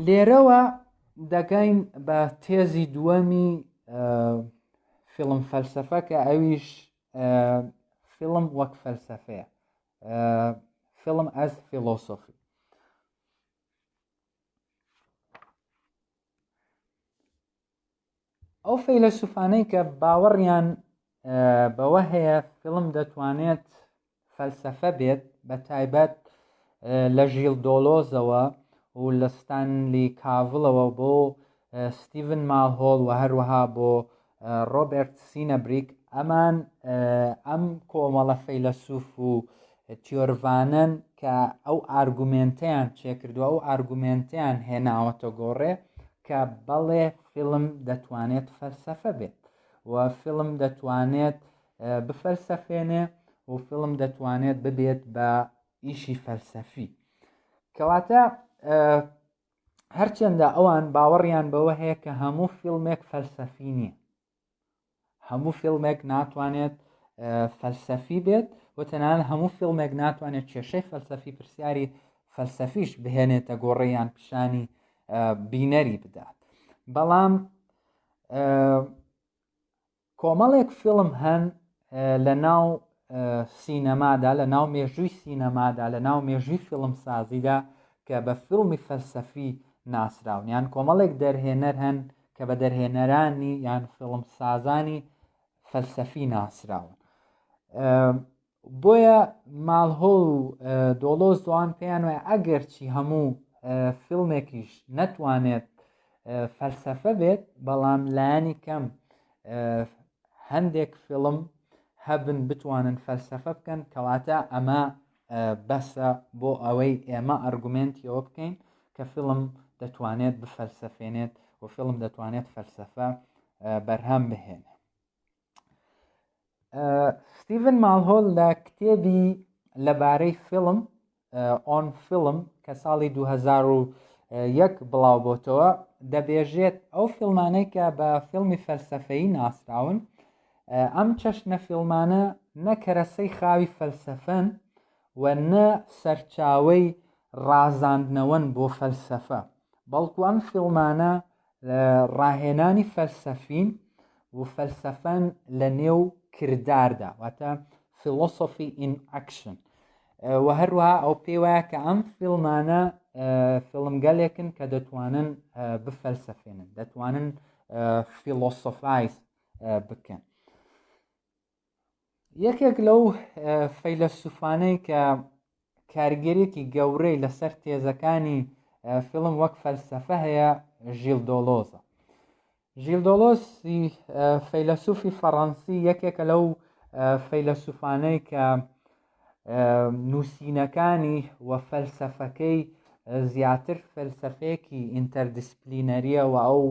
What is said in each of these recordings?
لێرەوە دەگەین بە تێزی دووەمی فیلم فەلسەفە کە ئەویش فیلم وەک فەلسەفەیە، فیلم ئەز فیلۆسۆفی. ئەو فەیلسوفانەی کە باوەڕیان بەوە هەیە فیلم دەتوانێت فەلسەفە بێت، بە تایبەت لە ژیل دۆلۆزەوە و لە ستانلی کاڤڵەوە بۆ ستیڤن مالهۆڵ و هەروەها بۆ ڕۆبێرت سینەبریک، ئەمان ئەم کۆمەڵە فەیلسوف و تیۆروانن کە ئەو ئارگومنتیان چێکردووە، ئەو ئارگومنتیان هێناوەتە گۆڕێ کە بەڵێ فیلم دەتوانێت فەلسەفە بێت و فیلم دەتوانێت بفەلسەفێنێ و فیلم دەتوانێت ببێت بە ئیشی فەلسەفی. کەواتە هەرچەندە ئەوان باوەڕیان بەوە هەیە کە هەموو فیلمێک فەلسەفی نییە، هەموو فیلمێک ناتوانێت فەلسەفی بێت و تەنانەت هەموو فیلمێک ناتوانێت کێشەی فەلسەفی پرسیاری فەلسەفیش بهێنێتە گۆڕەیان پیشانی بینەری بدات. بەڵام کۆمەڵێک فیلم هەن لە ناو سینەمادا، لە ناو مێژووی سینەمادا، لە ناو مێژووی فیلم سازیدا کە بە فیلمی فەلسەفی ناسراون، یان کۆمەڵێک دەرهێنەر هەن کە بە دەرهێنەرانی یان فیلم سازانی فەلسەفی ناسراون. بۆیە مالهۆڵ و دۆلۆز دوان پێیان وایە ئەگەرچی هەموو فیلمێکیش نەتوانێت فەلسەفە بێت، بەڵام لایەنی کەم هەندێک فیلم هەبن بتوانن فەلسەفە بکەن، کەواتە ئەمە بەسە بۆ ئەوەی ئێمە ئەرگومنتیەوە بکەین کە فیلم دەتوانێت بفەلسەفێنێت و فیلم دەتوانێت فەلسەفە بەرهەم بهێنێت. ستیڤن مالهۆڵ لە کتێبی لەبارەی فیلم ئۆن فیلم کە ساڵی 2001 بڵاو بۆتەوە دەبێژێت ئەو فیلمانەی کە بە فیلمی فەلسەفەیی ناسراون، ئەم چەشنە فیلمانە نە کەرەسەی خاوی فەلسەفەن و نە سەرچاوەی ڕازاندنەوەن بۆ فەلسەفە، بەڵکو ئەم فیلمانە ڕاهێنانی فەلسەفین و فەلسەفەن لە نێو کرداردا، واتە philosophy in action. و هەروەها ئەو پێی وایە کە ئەم فیلمانە فیلمگەلێکن کە دەتوانن بفەلسەفێنن، دەتوانن فیلۆسۆفایز بکەن. یەکێک لەو فەیلسوفانەی کە کاریگەریەکی گەورەی لەسەر تێزەکانی فیلم وەک فەلسەفە هەیە ژیل دۆلۆزە. ژیل دۆلۆز فەیلسوفی فەڕەنسی یەکێکە لەو فەیلسوفانەی کە نووسینەکانی و فەلسەفەکەی زیاتر فەلسەفەیەکی ئینتەردیسپلینەریە و ئەو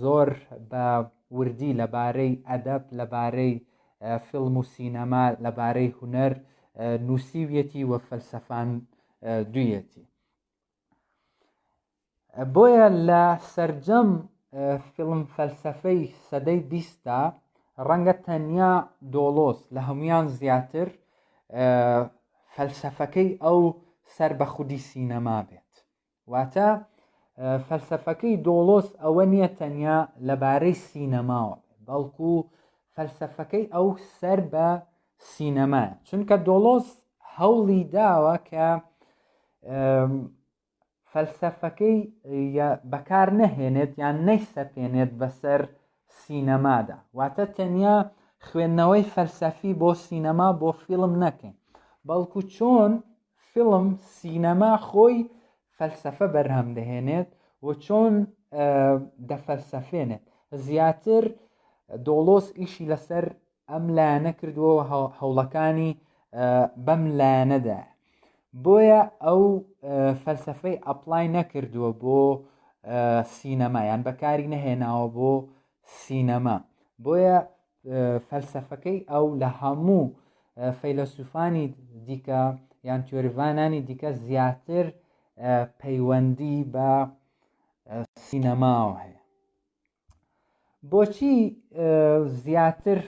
زۆر بە وردی لەبارەی ئەدەب، لەبارەی فیلم و سینەما، لەبارەی هونەر نووسیویەتی و فەلسەفان دوویەتی. بۆیە لە سەرجەم فیلم فەلسەفەی سەدەی 20دا ڕەنگە تەنیا دۆلۆز لە هەمویان زیاتر فەلسەفەکەی ئەو سەر بە خودی سینەما بێت. واتە فەلسەفەکەی دۆلۆز ئەوە نییە تەنیا لەبارەی سینەماوە، بەڵکو فەلسەفەکەی ئەو سەر بە سینەمایە، چونکە دۆلۆز هەوڵی داوە کە فەلسەفەکەی بەکار نەهێنێت یان نەیسەپێنێت بەسەر سینەمادا، واتە تەنیا خوێندنەوەی فەلسەفی بۆ سینەما بۆ فیلم نەکەین، بەڵکو چۆن فیلم سینەما خۆی فەلسەفە بەرهەم دەهێنێت و چۆن دەفەلسەفێنێت. زیاتر دۆلۆز ئیشی لەسەر ئەم لایەنە کردووە و هەوڵەکانی بەم لایەنەدا، بۆیە ئەو فەلسەفەی ئەپلای نەکردووە بۆ سینەما یان بەکاری نەهێناوە بۆ سینەما، بۆیە فەلسەفەکەی ئەو لە هەموو فەیلسوفانی دیکە یان تیۆریڤانانی دیکە زیاتر پەیوەندی بە سینەماوە هەیە. بۆچی زیاتر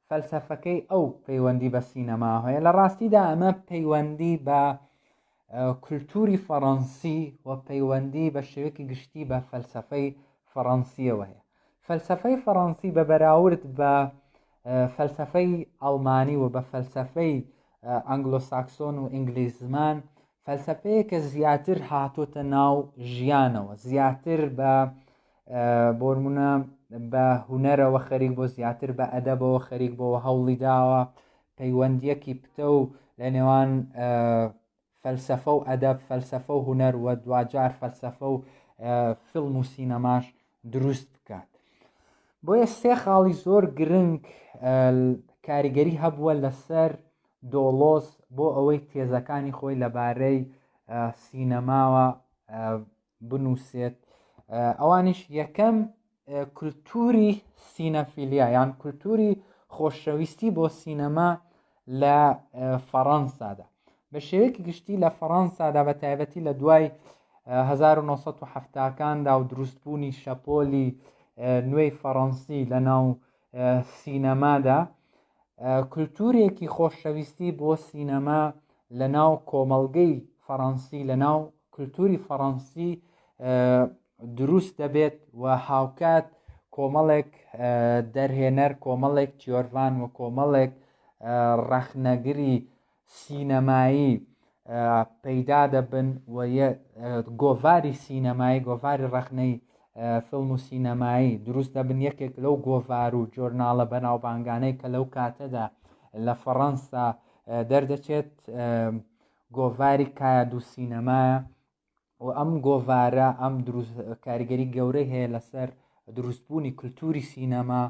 فەلسەفەکەی ئەو پەیوەندی بە سینەما هەیە؟ لە ڕاستیدا ئەمە پەیوەندی بە کولتوری فەڕەنسی و پەیوەندی بە شێوەیەکی گشتی بە فەلسەفەی فەڕەنسیەوە هەیە. فەلسەفەی فەڕەنسی بە بەراورد بە فەلسەفەی ئەڵمانی و بە فەلسەفەی ئەنگلۆساکسۆن و ئینگلیز زمان فەلسەفەیە کە زیاتر هاتۆتە ناو ژیانەوە، زیاتر بە بۆرمونە بە هوەرەوە خەریک بۆ، زیاتر بە ئەدەبەوە خەریک بۆەوە هەوڵی داوە پەیوەندیەکی پتە و لە نێوان فەلسەفە و ئەدەب، فەلسەفە و هوەر و دوجار فەلسەفە و فیلم و سینەماش دروست بکات. بۆیە سێ خاڵی زۆر گرنگ کاریگەری هەبووە لەسەر دۆڵۆس بۆ ئەوەی تێزەکانی خۆی لەبارەی سینەماوە بنووسێت. ئەوانیش یەکەم کولتوری سینەفیلیا یان کولتوری خۆشەویستی بۆ سینەما لە فەڕەنسادا، بە شێوەیەکی گشتی لە فەڕەنسادا بە تایبەتی لە دوای 1970کاندا و دروستبوونی شەپۆلی نوێی فەڕەنسی لە ناو سینەمادا کولتورێکی خۆشەویستی بۆ سینەما لە ناو کۆمەڵگەی فەڕەنسی، لە ناو کولتوری فەڕەنسی دروست دەبێت و هاوکات کۆمەڵێک دەرهێنەر، کۆمەڵێک تیۆرڤان و کۆمەڵێک ڕەخنەگری سینەمایی پەیدا دەبن و گۆڤاری سینەمایی، گۆڤاری ڕەخنەی فیلم و سینەمایی دروست دەبن. یەکێک لەو گۆڤار و جۆرناڵە بەناوبانگانەی کە لەو کاتەدا لە فەڕەنسا دەردەچێت گۆڤاری کایەد و سینەمایە و ئەم گۆڤارە ئەم کاریگەری گەورەی هەیە لەسەر دروستبوونی کولتوری سینەما،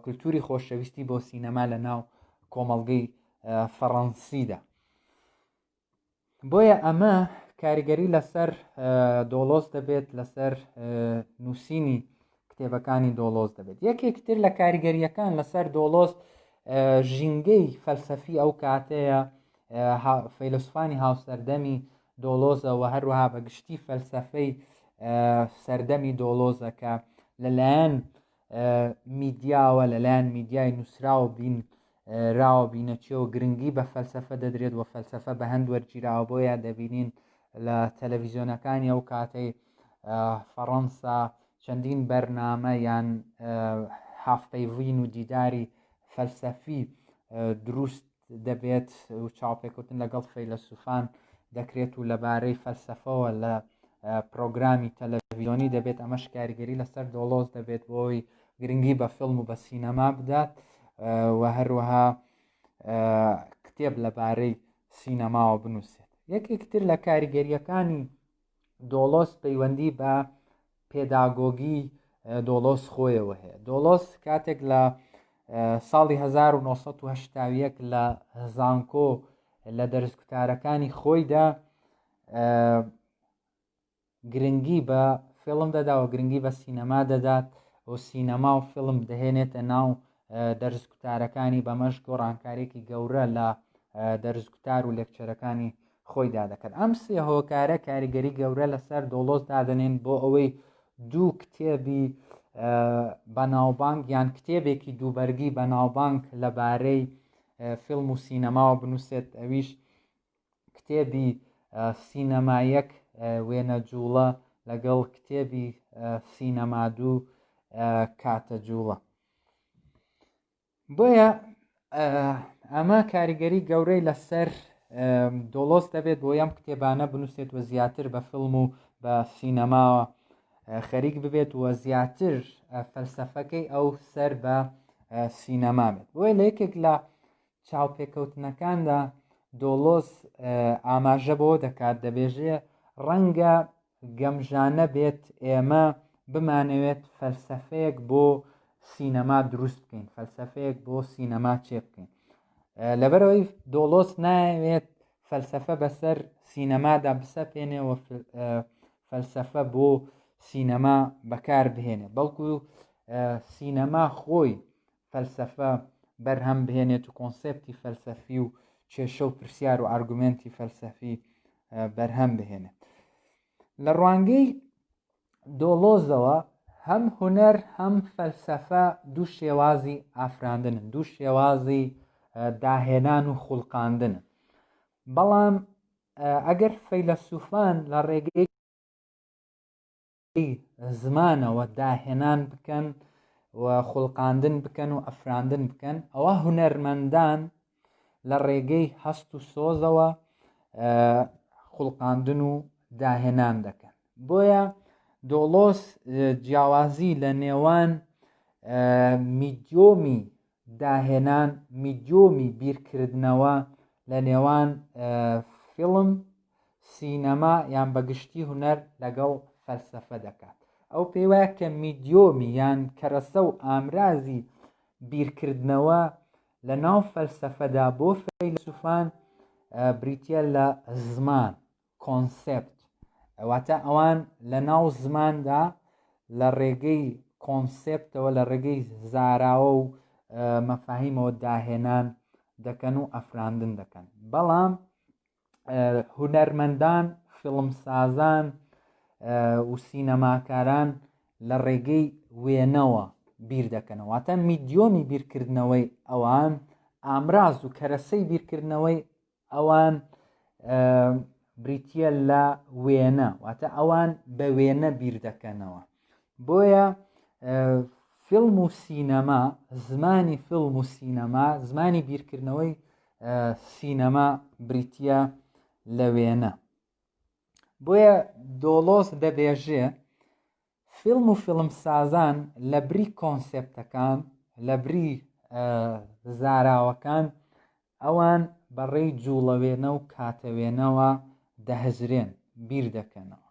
کولتوری خۆشەویستی بۆ سینەما لە ناو کۆمەڵگەی فەڕەنسیدا. بۆیە ئەمە کاریگەری لەسەر دۆڵۆس دەبێت، لەسەر نووسینی کتێبەکانی دۆڵۆس دەبێت. یەکێکتر لە کاریگەریەکان لەسەر دۆڵۆس ژینگەی فەلسەفی ئەو کاتەیە، فەیلسوفانی هاوسەردەمی دۆڵۆزەوە هەروەها بە گشتی فەلسەفەی سەردەمی دۆڵۆزەکە لەلایەن میدیاوە، لەلایەن میدیای نووسراوە بین راوە بینەچێ و گرنگی بە فەلسەفە دەدرێت و فەلسەفە بە هەند وەرگیراوە. بۆیە دەبینین لە تەلەڤیزیۆنەکانی ئەو کاتەی فەڕەنسا چەندین بەرنامە یان هاوپەیوین و دیداری فەلسەفی دروست دەبێت و چاوپێکوتن لەگەڵ فەیلسوفان دەکرێت و لەبارەی فەلسەفەوە لە پرۆگرامی تەلەڤیزیۆنی دەبێت. ئەمەش کاریگەری لەسەر دۆڵۆس دەبێت بۆی گرنگی بە فیلم و بە سینەما بدات و هەروەها کتێب لەبارەی سینەماوە بنووسێت. یەکێکتر لە کاریگەریەکانی دۆڵۆس پەیوەندی بە پێداگۆگی دۆڵۆس خۆیەوە هەیە. دۆڵۆس کاتێک لە ساڵی 1970 لە زانکۆ لە دەرسکوتارەکانی خۆیدا گرنگی بە فیلم دەدا و گرنگی بە سینەما دەدات و سینەما و فیلم دەهێنێتە ناو دەرسکوتارەکانی، بەمەش گۆڕانکارێکی گەورە لە دەرسکوتار و لێکچەرەکانی خۆیدا دەکەن. ئەم سێ هۆکارە کاریگەری گەورە لەسەر دۆڵۆس دادەنێن بۆ ئەوەی دوو کتێبی بەناوبانگ یان کتێبێکی دووبەرگی بەناوبانگ لەبارەی فیلم و سینەماوە بنووسێت. ئەویش کتێبی سینەمایەک وێنە جوڵە لەگەڵ کتێبی سینەما دوو کاتە جوڵە. بۆیە ئەمە کاریگەری گەورەی لەسەر دۆڵۆس دەبێت بۆ ئەم کتێبانە بنووسێت و زیاتر بە فیلم و بە سینەماوە خەریک ببێت و زیاتر فەلسەفەکەی ئەو سەر بە سینەما بێت. بۆیە لە یەکێک لە چاوپێکەوتنەکاندا دۆڵۆس ئاماژە بۆ دەکات، دەبێژێ ڕەنگە گەمژانە بێت ئێمە بمانەوێت فەلسەفەیەک بۆ سینەما دروست بکەین، فەلسەفەیەک بۆ سینەما چێ بکەین. لەبەرەوەی دۆڵۆس ناوێت فەلسەفە بەسەر سینەمادا بسەپێنێ و فەلسەفە بۆ سینەما بەکار بهێنێت، بەڵکو سینەما خۆی فەلسەفە بەرهەم بهێنێت و کۆنسێپتی فەلسەفی و کێشە و پرسیار و ئارگومنتی فەلسەفی بەرهەم بهێنێت. لە ڕوانگەی دۆڵۆزەوە هەم هونەر هەم فەلسەفە دوو شێوازی ئافراندنن، دوو شێوازی داهێنان و خوڵقاندنن. بەڵام ئەگەر فەیلسوفان لە ڕێگەی زمانەوە داهێنان بکەن و خوڵقاندن بکەن و ئەفراندن بکەن، ئەوە هونەرمەندان لە ڕێگەی هەست و سۆزەوە خوڵقاندن و داهێنان دەکەن. بۆیە دۆڵۆس جیاوازی لە نێوان میدیۆمی داهێنان، میدیۆمی بیرکردنەوە لە نێوان فیلم، سینەما یان بەگشتی هونەر لەگەڵ فەلسەفە دەکات. ئەو پێی وایە کە میدیۆمی یان کەرەسە و ئامرازی بیرکردنەوە لە ناو فەلسەفەدا بۆ فەیلسوفان بریتیە لە زمان، کۆنسێپت. ئەواتە ئەوان لە ناو زماندا لە ڕێگەی کۆنسێپتەوە، لە ڕێگەی زاراوە و مەفاهیمەوە داهێنان دەکەن و ئەفراندن دەکەن. بەڵام هونەرمەندان، فیلمسازان و سینەماکاران لە ڕێگەی وێنەوە بیر دەکەنەوە. واتە میدیۆمی بیرکردنەوەی ئەوان، ئامراز و کەرەسەی بیرکردنەوەی ئەوان بریتیە لە وێنە، واتە ئەوان بە وێنە بیر دەکەنەوە. بۆیە فیلم و سینەما، زمانی فیلم و سینەما، زمانی بیرکردنەوەی سینەما بریتیە لە وێنە. بۆیە دۆڵۆس دەبێژێ فیلم و فیلمسازان لە بری کۆنسێپتەکان، لە بری زاراوەکان، ئەوان بەڕێی جوڵەوێنە و کاتەوێنەوە دەهەژرێن، بیر دەکەنەوە.